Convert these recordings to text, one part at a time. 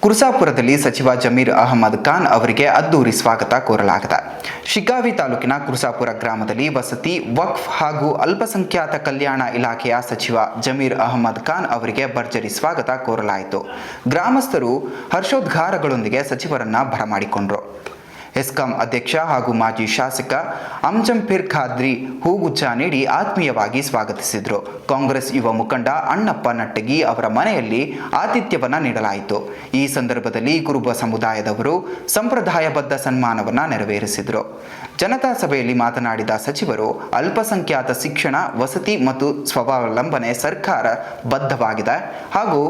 ಕುರುಸಾಪುರದಲ್ಲಿ ಸಚಿವ ಜಮೀರ್ ಅಹಮದ್ ಖಾನ್ ಅವರಿಗೆ ಅದ್ದೂರಿ ಸ್ವಾಗತ ಕೋರಲಾಗಿದೆ. ಶಿಗ್ಗಾವಿ ತಾಲೂಕಿನ ಕುರುಸಾಪುರ ಗ್ರಾಮದಲ್ಲಿ ವಸತಿ, ವಕ್ಫ್ ಹಾಗೂ ಅಲ್ಪಸಂಖ್ಯಾತ ಕಲ್ಯಾಣ ಇಲಾಖೆಯ ಸಚಿವ ಜಮೀರ್ ಅಹಮದ್ ಖಾನ್ ಅವರಿಗೆ ಭರ್ಜರಿ ಸ್ವಾಗತ ಕೋರಲಾಯಿತು. ಗ್ರಾಮಸ್ಥರು ಹರ್ಷೋದ್ಗಾರಗಳೊಂದಿಗೆ ಸಚಿವರನ್ನ ಬರಮಾಡಿಕೊಂಡರು. ಎಸ್ಕಾಂ ಅಧ್ಯಕ್ಷ ಹಾಗೂ ಮಾಜಿ ಶಾಸಕ ಅಂಜಂಪೀರ್ ಖಾದ್ರಿ ಹೂಗುಚ್ಛ ನೀಡಿ ಆತ್ಮೀಯವಾಗಿ ಸ್ವಾಗತಿಸಿದರು. ಕಾಂಗ್ರೆಸ್ ಯುವ ಮುಖಂಡ ಅಣ್ಣಪ್ಪ ನಟ್ಟಗಿ ಅವರ ಮನೆಯಲ್ಲಿ ಆತಿಥ್ಯವನ್ನ ನೀಡಲಾಯಿತು. ಈ ಸಂದರ್ಭದಲ್ಲಿ ಕುರುಬ ಸಮುದಾಯದವರು ಸಂಪ್ರದಾಯಬದ್ಧ ಸನ್ಮಾನವನ್ನ ನೆರವೇರಿಸಿದರು. ಜನತಾ ಸಭೆಯಲ್ಲಿ ಮಾತನಾಡಿದ ಸಚಿವರು, ಅಲ್ಪಸಂಖ್ಯಾತ ಶಿಕ್ಷಣ, ವಸತಿ ಮತ್ತು ಸ್ವಾವಲಂಬನೆ ಸರ್ಕಾರ ಬದ್ಧವಾಗಿದೆ ಹಾಗೂ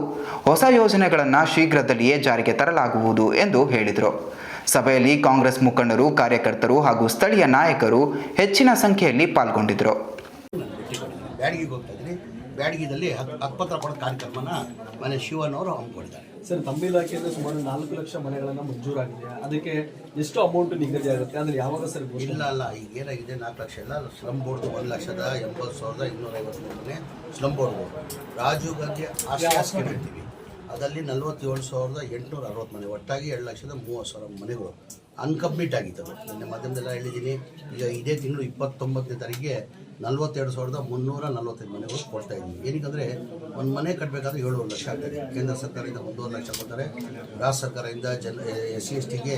ಹೊಸ ಯೋಜನೆಗಳನ್ನು ಶೀಘ್ರದಲ್ಲಿಯೇ ಜಾರಿಗೆ ತರಲಾಗುವುದು ಎಂದು ಹೇಳಿದರು. ಸಭೆಯಲ್ಲಿ ಕಾಂಗ್ರೆಸ್ ಮುಖಂಡರು, ಕಾರ್ಯಕರ್ತರು ಹಾಗೂ ಸ್ಥಳೀಯ ನಾಯಕರು ಹೆಚ್ಚಿನ ಸಂಖ್ಯೆಯಲ್ಲಿ ಪಾಲ್ಗೊಂಡಿದ್ದರು. ಬ್ಯಾಡಗಿದಲ್ಲಿ ಹಕ್ಕುಪತ್ರ ಕೊಡೋ ಕಾರ್ಯಕ್ರಮನ ಮನೆ ಶಿವನವರು ಹಮ್ಮಿಕೊಂಡಿದ್ದಾರೆ. ಸರ್, ತಮ್ಮ ಇಲಾಖೆಯಿಂದ ಸುಮಾರು 4 ಲಕ್ಷ ಮನೆಗಳನ್ನು ಮಂಜೂರಾಗಿದೆ. ಅದಕ್ಕೆ ಎಷ್ಟು ಅಮೌಂಟ್ ನಿಗದಿ ಆಗುತ್ತೆ ಅಂದ್ರೆ ಯಾವಾಗ ಸರ್? ಇಲ್ಲ ಈಗ ಏನಾಗಿದೆ, 4 ಲಕ್ಷ ಇಲ್ಲ, ಸ್ಲಮ್ ಬೋರ್ಡ್ದು 1,80,253 ಮನೆ ಸ್ಲಮ್ ಬೋರ್ಡ್. ರಾಜೀವ್ ಗಾಂಧಿ ಆಶ್ರಯ ಸ್ಕೀಮ್ ಹೇಳ್ತೀವಿ, ಅದರಲ್ಲಿ 47,860 ಮನೆ, ಒಟ್ಟಾಗಿ 2,30,000 ಮನೆಗಳು ಅನ್ಕಂಪ್ಲೀಟ್ ಆಗಿತ್ತು. ನನ್ನ ಮಾಧ್ಯಮದೆಲ್ಲ ಹೇಳಿದ್ದೀನಿ. ಈಗ ಇದೇ ತಿಂಗಳು 29ನೇ ತಾರೀಕಿಗೆ 42,345 ಮನೆಗಳು ಕೊಡ್ತಾ ಇದ್ದೀವಿ. ಏನಕ್ಕಂದರೆ ಒಂದು ಮನೆ ಕಟ್ಟಬೇಕಾದ್ರೆ 7 ಲಕ್ಷ ಆಗ್ತದೆ. ಕೇಂದ್ರ ಸರ್ಕಾರದಿಂದ 1 ಲಕ್ಷ ಕೊಡ್ತಾರೆ, ರಾಜ್ಯ ಸರ್ಕಾರದಿಂದ SC STಗೆ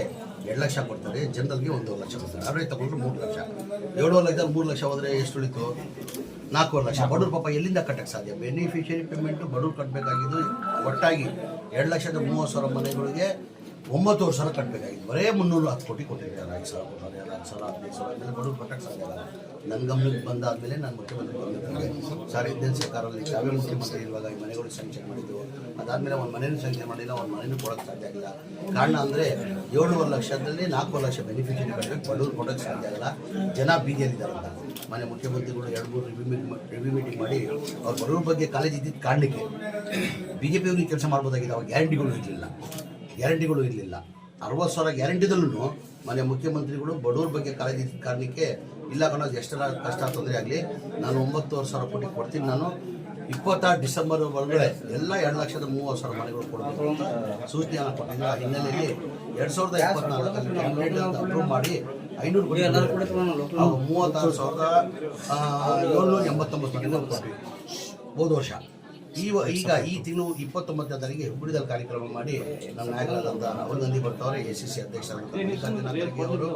2 ಲಕ್ಷ ಕೊಡ್ತಾರೆ, ಜನರಲ್ಗೆ 1 ಲಕ್ಷ ಕೊಡ್ತಾರೆ. ಅವರೇ ತಗೊಂಡ್ರು 3 ಲಕ್ಷ. 7 ಲಕ್ಷದಲ್ಲಿ 3 ಲಕ್ಷ ಹೋದರೆ ಎಷ್ಟು ಉಳಿತು? 4 ಲಕ್ಷ. ಬಡವ್ರ ಪಾಪ ಎಲ್ಲಿಂದ ಕಟ್ಟಕ್ಕೆ ಸಾಧ್ಯ? ಬೆನಿಫಿಷರಿ ಪೇಮೆಂಟು ಬಡವ್ರು ಕಟ್ಟಬೇಕಾಗಿದ್ದು ಒಟ್ಟಾಗಿ 2,30,000 ಮನೆಗಳಿಗೆ 9,000 ಕಟ್ಟಬೇಕಾಗಿತ್ತು. ಬರೇ 310 ಕೋಟಿ ಕೊಟ್ಟಿದ್ದಾರೆ. 5,000 ಕೊಡ್ತಾರೆ, 4,000, 15,000 ಮೇಲೆ ಬಡವ್ರು ಕಟ್ಟಕ್ಕೆ ಸಾಧ್ಯ ಇಲ್ಲ. ನನ್ನ ಗಮನಕ್ಕೆ ಬಂದಾದಮೇಲೆ ನಾನು ಮುಖ್ಯಮಂತ್ರಿ ಬಂದಿದ್ದೆ. ಸರ್, ಇದ್ದೇನು ಸರ್ಕಾರದಲ್ಲಿ ನಾವೇ ಮುಖ್ಯಮಂತ್ರಿ ಇರುವಾಗ ಈ ಮನೆಗಳು ಸ್ಯಾಂಕ್ಷನ್ ಮಾಡಿದ್ದು. ಅದಾದಮೇಲೆ ಒಂದು ಮನೇನೂ ಸ್ಯಾಂಕ್ಷನ್ ಮಾಡಿಲ್ಲ, ಒಂದು ಮನೇನೂ ಕೊಡೋಕ್ಕೆ ಸಾಧ್ಯ ಆಗಿಲ್ಲ. ಕಾರಣ ಅಂದರೆ 7 ಲಕ್ಷದಲ್ಲಿ 4 ಲಕ್ಷ ಬೆನಿಫಿಷರಿ ಕಟ್ಟಬೇಕು, ಬಡವ್ರು ಕೊಡೋಕ್ಕೆ ಸಾಧ್ಯ ಆಗಲ್ಲ. ಜನ ಬೀದಿಯಲ್ಲಿದ್ದಾರೆ ಅಂತ ಮನೆ ಮುಖ್ಯಮಂತ್ರಿಗಳು 2-3 ರಿವ್ಯೂ ಮೀಟಿಂಗ್ ಮಾಡಿ ಅವ್ರ ಬಡವ್ರ ಬಗ್ಗೆ ಕಾಲೇಜ್ ಇದ್ದಿದ್ದು ಕಾರಣಕ್ಕೆ BJP ಅವ್ರಿಗೆ ಕೆಲಸ ಮಾಡ್ಬೋದಾಗಿದೆ. ಅವಾಗ ಗ್ಯಾರಂಟಿಗಳು ಇರಲಿಲ್ಲ. 60,000 ಗ್ಯಾರಂಟಿದಲ್ಲೂ ಮನೆ ಮುಖ್ಯಮಂತ್ರಿಗಳು ಬಡವ್ರ ಬಗ್ಗೆ ಕಾಳಜಿ ಇದ್ದ ಕಾರಣಕ್ಕೆ ಇಲ್ಲ ಕಣೋದು, ಎಷ್ಟೆಲ್ಲ ಕಷ್ಟ ತೊಂದರೆ ಆಗಲಿ, ನಾನು 9,000 ಕೋಟಿ ಕೊಡ್ತೀನಿ, ನಾನು 26 ಡಿಸೆಂಬರ್ ಒಳಗಡೆ ಎಲ್ಲ 2,30,000 ಮನೆಗಳು ಕೊಡಬೇಕು ಅಂತ ಸೂಚನೆಯನ್ನು ಕೊಟ್ಟಿದ್ದೆ. ಆ ಹಿನ್ನೆಲೆಯಲ್ಲಿ 2024ರಲ್ಲಿ ಕ್ಯಾಬಿನೆಟ್ ಅಂತ ಅಪ್ರೂವ್ ಮಾಡಿ 500 ಕೋಟಿ 36,789 ಮನೆಗಳು ಕೊಟ್ವಿ ಹೋದ ವರ್ಷ. ಈಗ ಈ ತಿಂಗಳು 29ನೇ ತಾರೀಕಿಗೆ ಹುಬ್ಬಳ್ಳಿಯಲ್ಲಿ ಕಾರ್ಯಕ್ರಮ ಮಾಡಿ ನಮ್ಮ ನಾಯಕರಾದಂಥ ರಾಹುಲ್ ಗಾಂಧಿ ಬರ್ತಾವ್ರೆ, SCC ಅಧ್ಯಕ್ಷರಾದಂಥ ಅವರು,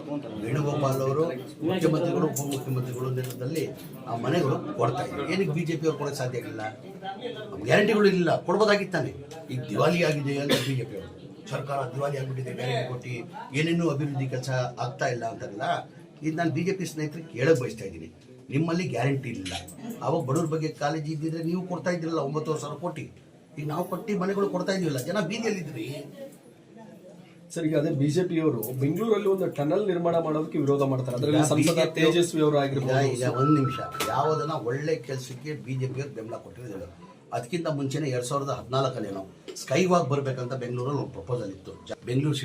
ವೇಣುಗೋಪಾಲ್ ಅವರು, ಮುಖ್ಯಮಂತ್ರಿಗಳು, ಉಪಮುಖ್ಯಮಂತ್ರಿಗಳು ನೇತೃತ್ವದಲ್ಲಿ ಆ ಮನೆಗಳು ಕೊಡ್ತಾ ಇದ್ದಾರೆ. ಏನಕ್ಕೆ BJP ಅವ್ರು ಕೊಡೋಕ್ಕೆ ಸಾಧ್ಯ ಆಗಿಲ್ಲ? ಗ್ಯಾರಂಟಿಗಳು ಇಲ್ಲ, ಕೊಡ್ಬೋದಾಗಿತ್ತಾನೆ. ಈಗ ದಿವಾಲಿ ಆಗಿದೆ ಅಂತ BJP ಅವರು, ಸರ್ಕಾರ ದಿವಾಲಿ ಆಗಿಬಿಟ್ಟಿದೆ, ಗ್ಯಾರಂಟಿ ಕೊಟ್ಟು ಏನೇನೂ ಅಭಿವೃದ್ಧಿ ಕೆಲಸ ಆಗ್ತಾ ಇಲ್ಲ ಅಂತಾರಲ್ಲ. ಇದು ನಾನು BJP ಸ್ನೇಹಿತರಿಗೆ ಕೇಳಕ್ಕೆ ಬಯಸ್ತಾ ಇದ್ದೀನಿ. ನಿಮ್ಮಲ್ಲಿ ಗ್ಯಾರಂಟಿ ಇಲ್ಲ, ಅವಾಗ ಬಡವ್ರ ಬಗ್ಗೆ ಕಾಳಜಿ ಇದ್ದಿದ್ರೆ ನೀವು ಕೊಡ್ತಾ ಇದ್ದಿರಲ್ಲ 9,000 ಕೋಟಿ. ಈಗ ನಾವು ಕೊಟ್ಟು ಮನೆಗಳು ಕೊಡ್ತಾ ಇದೀವಿಲ್ಲ, ಜನ ಬೀದಿಯಲ್ಲಿದ್ರಿ. ಸರ್, ಈಗ ಅದೇ BJPಯವರು ಬೆಂಗಳೂರಲ್ಲಿ ಒಂದು ಟನಲ್ ನಿರ್ಮಾಣ ಮಾಡೋದಕ್ಕೆ ವಿರೋಧ ಮಾಡ್ತಾರೆ. ಅದರಲ್ಲಿ ಸಂಸದ ತೇಜಸ್ವಿ ಅವರು ಆಗಿರ್ಬೋದು. ಈಗ 1 ನಿಮಿಷ, ಯಾವುದನ್ನ ಒಳ್ಳೆ ಕೆಲಸಕ್ಕೆ BJPಯವರು ಬೆಂಬಲ ಕೊಟ್ಟಿರೋದಿಲ್ಲ. ಅದಕ್ಕಿಂತ ಮುಂಚೆನೇ 2014 ಸ್ಕೈ ವಾಕ್ ಬರಬೇಕಂತ ಬೆಂಗಳೂರಲ್ಲಿ ಒಂದು ಪ್ರಪೋಸಲ್ ಇತ್ತು. ಬೆಂಗಳೂರು